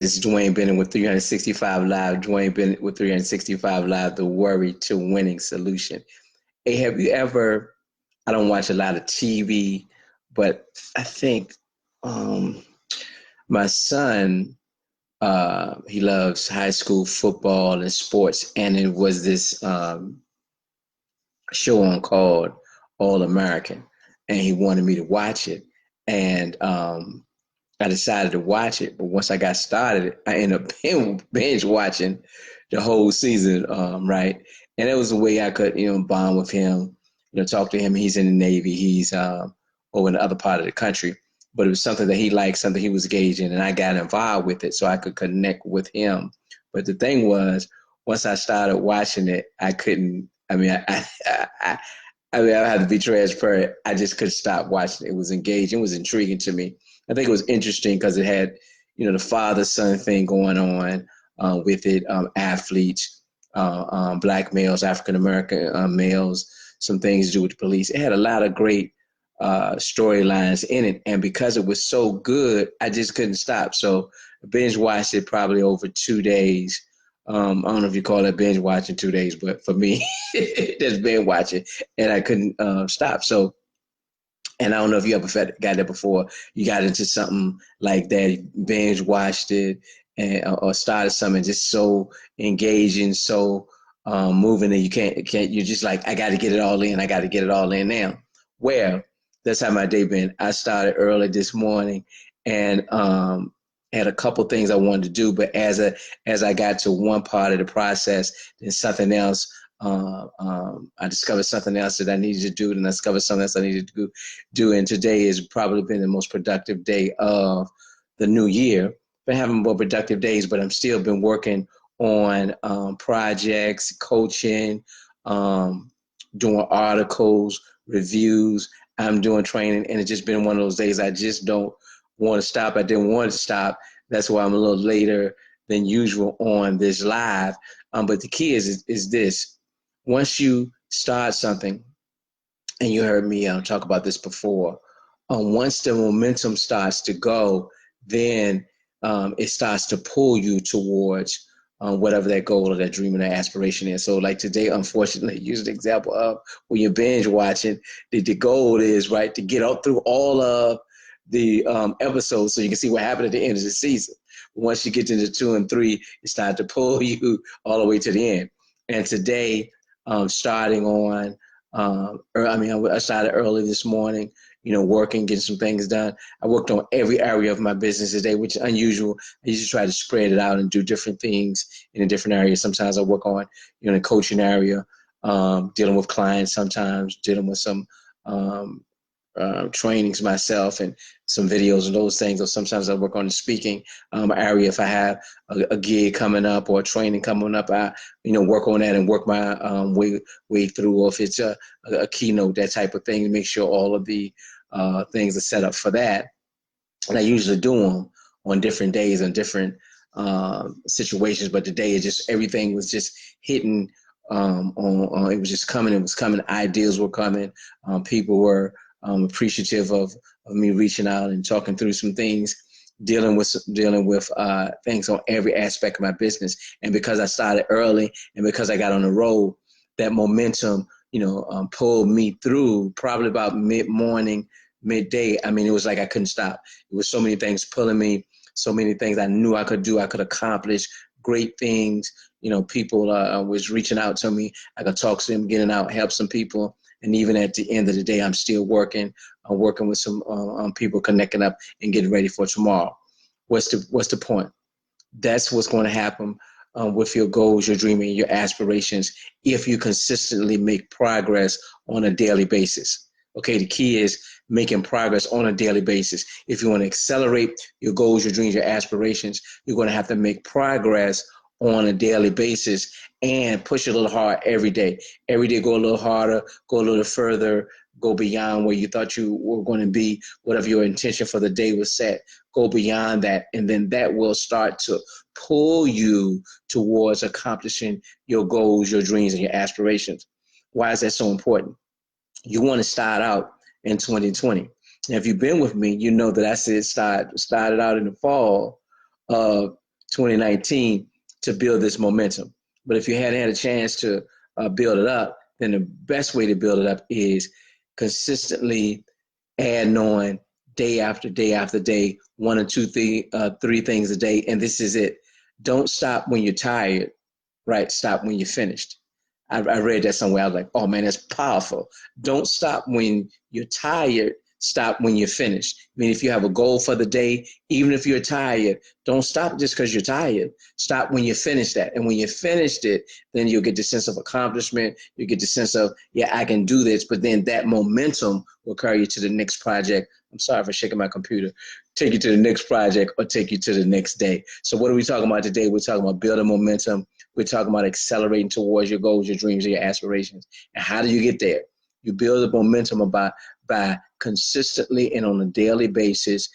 It's Dwayne Bennett with 365 Live. Dwayne Bennett with 365 Live, the worry to winning solution. Hey, have you ever, I don't watch a lot of TV, but I think um, my son, he loves high school football and sports, and it was this show on called All American, and he wanted me to watch it. And I decided to watch it, but once I got started, I ended up binge watching the whole season, right? And it was a way I could, bond with him, talk to him. He's in the Navy. He's over in the other part of the country, but it was something that he liked, something he was engaged in, and I got involved with it so I could connect with him. But the thing was, once I started watching it, I couldn't. I mean, I had to be transparent. I just couldn't stop watching it. It was engaging. It was intriguing to me. I think it was interesting because it had, the father son thing going on with it, athletes, black males, African American males, some things to do with the police. It had a lot of great storylines in it, and because it was so good, I just couldn't stop. So I binge watched it probably over 2 days. I don't know if you call it binge watching 2 days, but for me, that's binge watching, and I couldn't stop. So and I don't know if you ever got that before. You got into something like that, binge watched it, and or started something just so engaging, so moving that you can't. You're just like, I got to get it all in. I got to get it all in now. Where that's how my day been. I started early this morning, and had a couple things I wanted to do, but as I got to one part of the process, then something else I discovered something else that I needed to do, and I discovered something else I needed to do. And today has probably been the most productive day of the new year. Been having more productive days, but I'm still been working on projects, coaching, doing articles, reviews. I'm doing training, and it's just been one of those days I just don't want to stop. I didn't want to stop. That's why I'm a little later than usual on this live. But the key is this: once you start something, and you heard me talk about this before, once the momentum starts to go, then it starts to pull you towards whatever that goal or that dream or that aspiration is. So, like today, unfortunately, use the example of when you're binge watching, the goal is, right, to get up through all of the episodes so you can see what happened at the end of the season. Once you get into 2 and 3, it starts to pull you all the way to the end. And today, starting on I started early this morning, working, getting some things done. I worked on every area of my business today, which is unusual. I usually try to spread it out and do different things in a different area. Sometimes I work on, the coaching area, dealing with clients, sometimes dealing with some trainings myself and some videos and those things. Or sometimes I work on the speaking area. If I have a gig coming up or a training coming up, I work on that and work my way through. Or if it's a keynote, that type of thing, to make sure all of the things are set up for that. And I usually do them on different days and different situations. But today, it just everything was just hitting. It was just coming. It was coming. Ideas were coming. People were appreciative of me reaching out and talking through some things, dealing with things on every aspect of my business. And because I started early, and because I got on the road, that momentum, pulled me through probably about mid morning, midday. I mean, it was like I couldn't stop. It was so many things pulling me, so many things I knew I could do, I could accomplish great things. People was reaching out to me. I could talk to them, getting out, help some people. And even at the end of the day, I'm still working. I'm working with some people, connecting up and getting ready for tomorrow. What's the point? That's what's going to happen with your goals, your dream, and your aspirations if you consistently make progress on a daily basis. Okay, the key is making progress on a daily basis. If you want to accelerate your goals, your dreams, your aspirations, you're going to have to make progress on a daily basis and push a little hard every day. Every day, go a little harder, go a little further, go beyond where you thought you were going to be, whatever your intention for the day was set. Go beyond that, and then that will start to pull you towards accomplishing your goals, your dreams, and your aspirations. Why is that so important? You want to start out in 2020. And if you've been with me, you know that I said started out in the fall of 2019 to build this momentum. But if you hadn't had a chance to build it up, then the best way to build it up is consistently adding on day after day after day, one or two, three things a day. And this is it. Don't stop when you're tired, right? Stop when you're finished. I read that somewhere. I was like, oh man, that's powerful. Don't stop when you're tired. Stop when you're finished. I mean, if you have a goal for the day, even if you're tired, don't stop just because you're tired. Stop when you finish that. And when you finished it, then you'll get the sense of accomplishment. You get the sense of, yeah, I can do this. But then that momentum will carry you to the next project. I'm sorry for shaking my computer. Take you to the next project or take you to the next day. So what are we talking about today? We're talking about building momentum. We're talking about accelerating towards your goals, your dreams, and your aspirations. And how do you get there? You build the momentum by consistently and on a daily basis,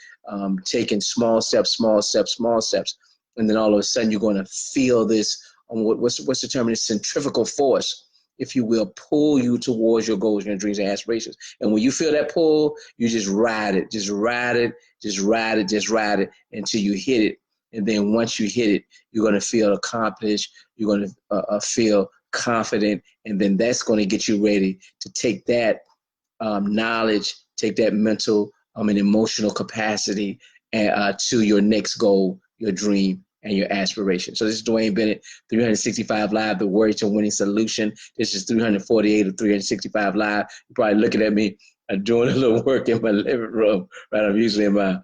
taking small steps. And then all of a sudden you're going to feel this, what's the term? This centrifugal force, if you will, pull you towards your goals, your dreams, and aspirations. And when you feel that pull, you just ride it until you hit it. And then once you hit it, you're going to feel accomplished. You're going to feel confident. And then that's going to get you ready to take that knowledge, take that mental and emotional capacity to your next goal, your dream, and your aspiration. So this is Dwayne Bennett, 365 Live, the Warrior to Winning Solution. This is 348 of 365 Live. You're probably looking at me doing a little work in my living room, right? I'm usually in my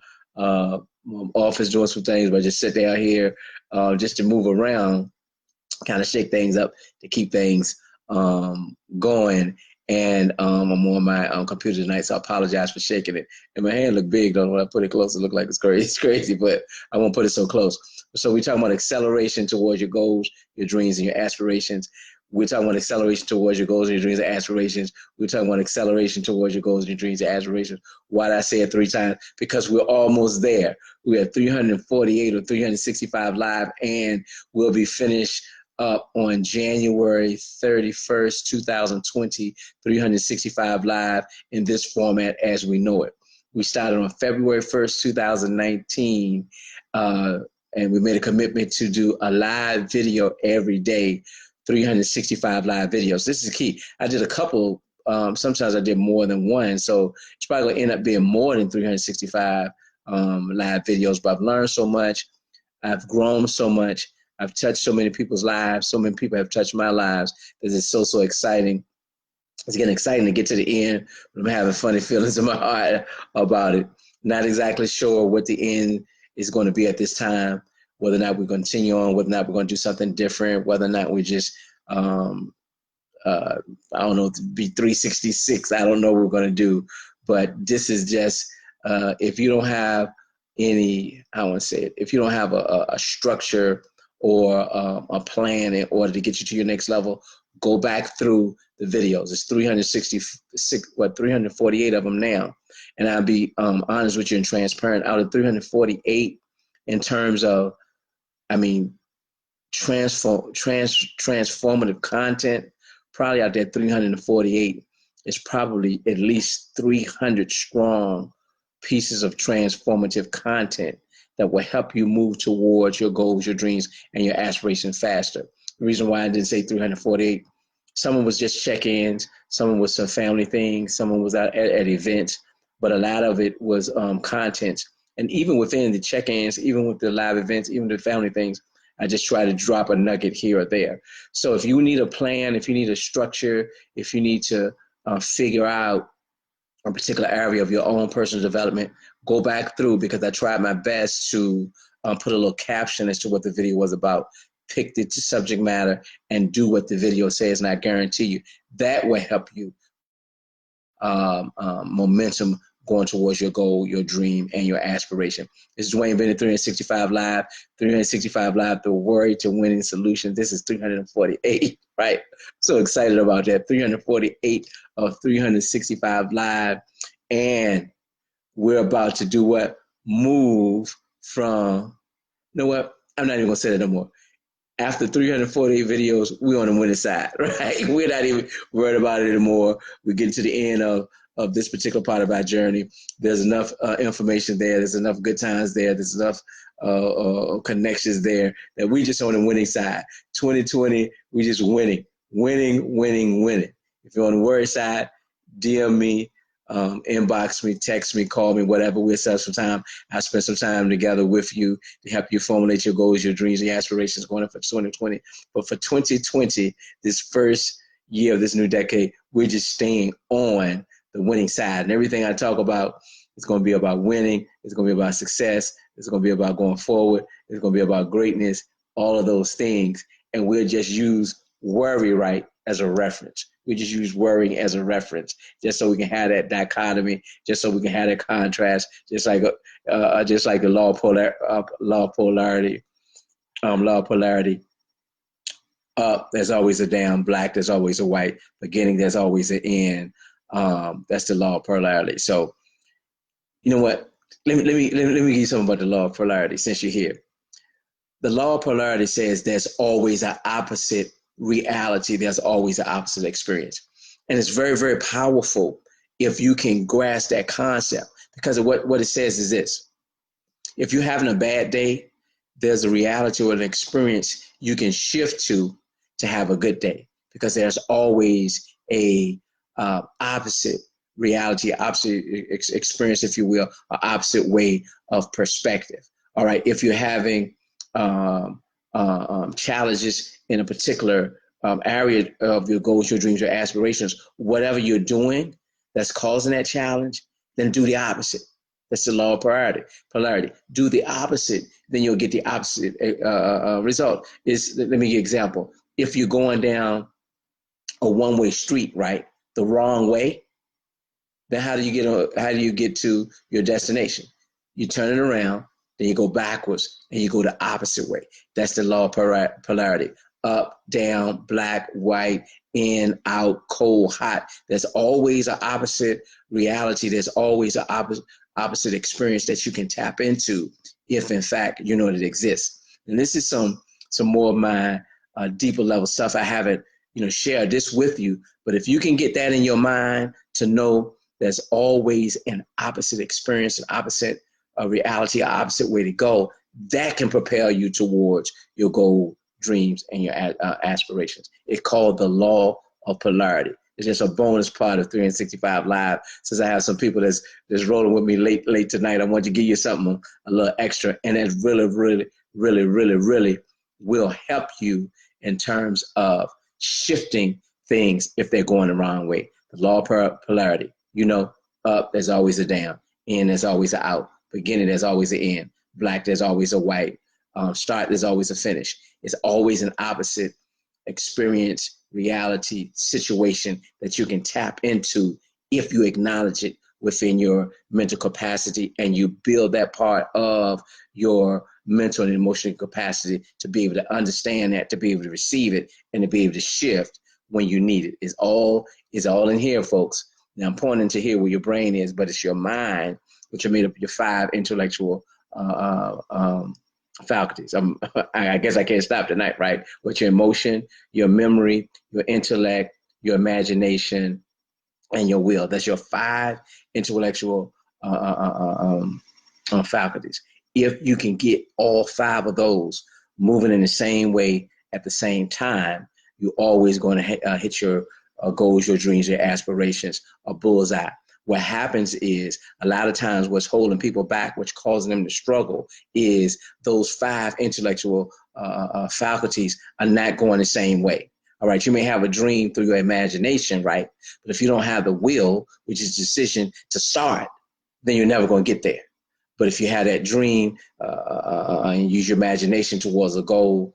office doing some things, but I just sit down here just to move around, kind of shake things up to keep things going. And I'm on my computer tonight, so I apologize for shaking it. And my hand looked big, though. When I put it close, it looked like it's crazy, but I won't put it so close. So we're talking about acceleration towards your goals, your dreams, and your aspirations. We're talking about acceleration towards your goals and your dreams and aspirations. We're talking about acceleration towards your goals and your dreams and aspirations. Why did I say it 3 times? Because we're almost there. We have 348 or 365 Live, and we'll be finished up on January 31st, 2020, 365 Live in this format as we know it. We started on February 1st, 2019, and we made a commitment to do a live video every day, 365 live videos. This is key. I did a couple, sometimes I did more than one, so it's probably going to end up being more than 365 live videos, but I've learned so much. I've grown so much. I've touched so many people's lives. So many people have touched my lives. This is so exciting. It's getting exciting to get to the end, but I'm having funny feelings in my heart about it. Not exactly sure what the end is going to be at this time, whether or not we continue on, whether or not we're going to do something different, whether or not we just, I don't know, be 366. I don't know what we're going to do, but this is just, if you don't have any, I want to say it, if you don't have a structure or a plan in order to get you to your next level, go back through the videos. It's 348 of them now. And I'll be honest with you and transparent. Out of 348, in terms of, transformative content, probably out there 348 is probably at least 300 strong pieces of transformative content that will help you move towards your goals, your dreams, and your aspirations faster. The reason why I didn't say 348, someone was just check-ins, someone was some family things, someone was out at events, but a lot of it was content. And even within the check-ins, even with the live events, even the family things, I just try to drop a nugget here or there. So if you need a plan, if you need a structure, if you need to figure out a particular area of your own personal development, go back through, because I tried my best to put a little caption as to what the video was about, pick the subject matter, and do what the video says. And I guarantee you that will help you momentum going towards your goal, your dream, and your aspiration. This is Dwayne Bennett, 365 Live, the Warrior to Winning Solution. This is 348, right? So excited about that. 348 of 365 Live. And we're about to do what? Move from, you know what? I'm not even going to say that no more. after 348 videos, we're on the winning side, right? We're not even worried about it anymore. We get to the end of this particular part of our journey. There's enough information there. There's enough good times there. There's enough connections there that we just on the winning side. 2020, we just winning, winning, winning, winning. If you're on the worry side, DM me, inbox me, text me, call me, whatever. We'll set some time. I'll spend some time together with you to help you formulate your goals, your dreams, your aspirations going for 2020. But for 2020, this first year of this new decade, we're just staying on the winning side. And everything I talk about is going to be about winning. It's going to be about success. It's going to be about going forward. It's going to be about greatness, all of those things. And we'll just use worry right as a reference. We just use worrying as a reference, just so we can have that dichotomy, just so we can have that contrast, just like the law of polarity. Up, there's always a down. Black, there's always a white. Beginning, there's always an end. That's the law of polarity. So, you know what? Let me give you something about the law of polarity. Since you're here, the law of polarity says there's always an opposite reality. There's always an opposite experience, and it's very, very powerful if you can grasp that concept. Because of what it says is this: if you're having a bad day, there's a reality or an experience you can shift to have a good day. Because there's always a opposite reality, opposite experience, if you will, an opposite way of perspective. All right, if you're having challenges in a particular area of your goals, your dreams, your aspirations, whatever you're doing that's causing that challenge, then do the opposite. That's the law of polarity. Do the opposite, then you'll get the opposite result. Let me give you an example. If you're going down a one-way street, right, the wrong way, then how do you get to your destination? You turn it around, then you go backwards, and you go the opposite way. That's the law of polarity. Up, down, black, white, in, out, cold, hot. There's always an opposite reality. There's always an opposite experience that you can tap into if, in fact, you know that it exists. And this is some more of my deeper level stuff. I haven't, shared this with you, but if you can get that in your mind to know there's always an opposite experience, an opposite reality, an opposite way to go, that can propel you towards your goal, dreams, and your aspirations. It's called the law of polarity. It's just a bonus part of 365 Live. Since I have some people that's rolling with me late tonight, I want to give you something a little extra, and it really, really, really, really, really will help you in terms of shifting things if they're going the wrong way. The law of polarity. Up, there's always a down. In, there's always an out. Beginning, there's always an end. Black, there's always a white. Start, there's always a finish. It's always an opposite experience, reality, situation that you can tap into if you acknowledge it within your mental capacity and you build that part of your mental and emotional capacity to be able to understand that, to be able to receive it, and to be able to shift when you need it. It's all in here, folks. Now I'm pointing to here where your brain is, but it's your mind, which are made up of your 5 intellectual faculties. I guess I can't stop tonight, right? With your emotion, your memory, your intellect, your imagination, and your will. That's your 5 intellectual faculties. If you can get all 5 of those moving in the same way at the same time, you're always going to hit your goals, your dreams, your aspirations, a bullseye. What happens is a lot of times what's holding people back, what's causing them to struggle, is those 5 intellectual faculties are not going the same way. All right, you may have a dream through your imagination, right? But if you don't have the will, which is decision to start, then you're never going to get there. But if you have that dream and use your imagination towards a goal,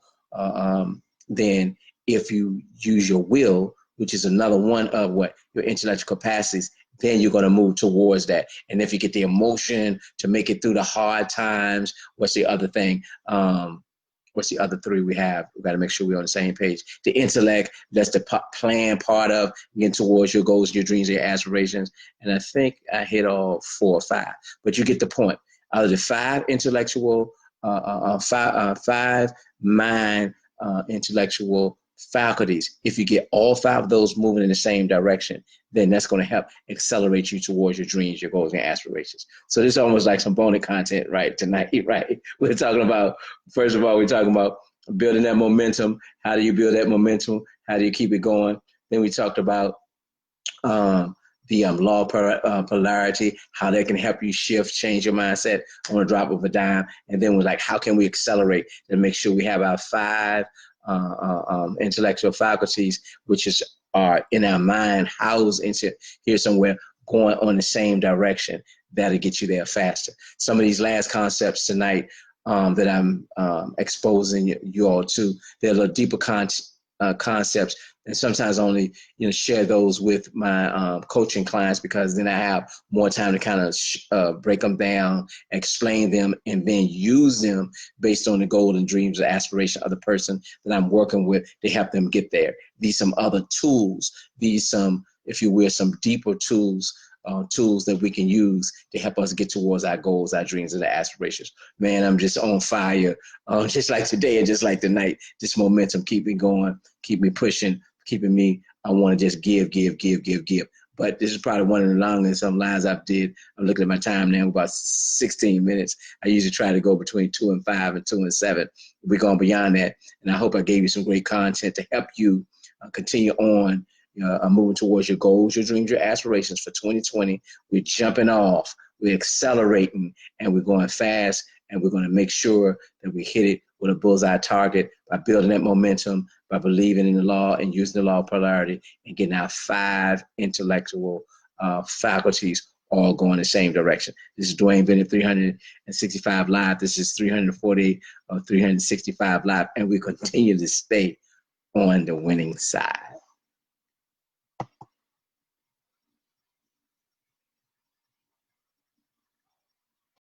then if you use your will, which is another one of what your intellectual capacities, then you're going to move towards that. And if you get the emotion to make it through the hard times, what's the other thing? What's the other 3 we have? We've got to make sure we're on the same page. The intellect, that's the plan part of getting towards your goals, your dreams, your aspirations. And I think I hit all 4 or 5, but you get the point. Out of the 5 intellectual, 5 mind intellectual faculties. If you get all 5 of those moving in the same direction, then that's going to help accelerate you towards your dreams, your goals, and aspirations. So this is almost like some bonus content, right, tonight, right? We're talking about, first of all, we're talking about building that momentum. How do you build that momentum? How do you keep it going? Then we talked about the law of polarity, how that can help you shift, change your mindset on a drop of a dime. And then we're like, how can we accelerate and make sure we have our 5 intellectual faculties, which are in our mind, housed into here somewhere, going on the same direction. That'll get you there faster. Some of these last concepts tonight that I'm exposing you all to, they're a little deeper concepts, and sometimes only share those with my coaching clients, because then I have more time to kind of break them down, explain them, and then use them based on the goals and dreams or aspiration of the person that I'm working with to help them get there. These some other tools, these some, if you will, some deeper tools that we can use to help us get towards our goals, our dreams, and our aspirations. Man, I'm just on fire. Just like today and just like tonight, this momentum keep me going, keep me pushing, keeping me, I want to just give. But this is probably one of the longest lives I've did. I'm looking at my time now, about 16 minutes. I usually try to go between 2 and 5 and 2 and 7. We're going beyond that. And I hope I gave you some great content to help you continue on moving towards your goals, your dreams, your aspirations for 2020. We're jumping off, we're accelerating, and we're going fast, and we're going to make sure that we hit it with a bullseye target by building that momentum, by believing in the law and using the law of polarity, and getting our 5 intellectual faculties all going the same direction. This is Dwayne Bennett, 365 Live. This is 340 or 365 Live, and we continue to stay on the winning side.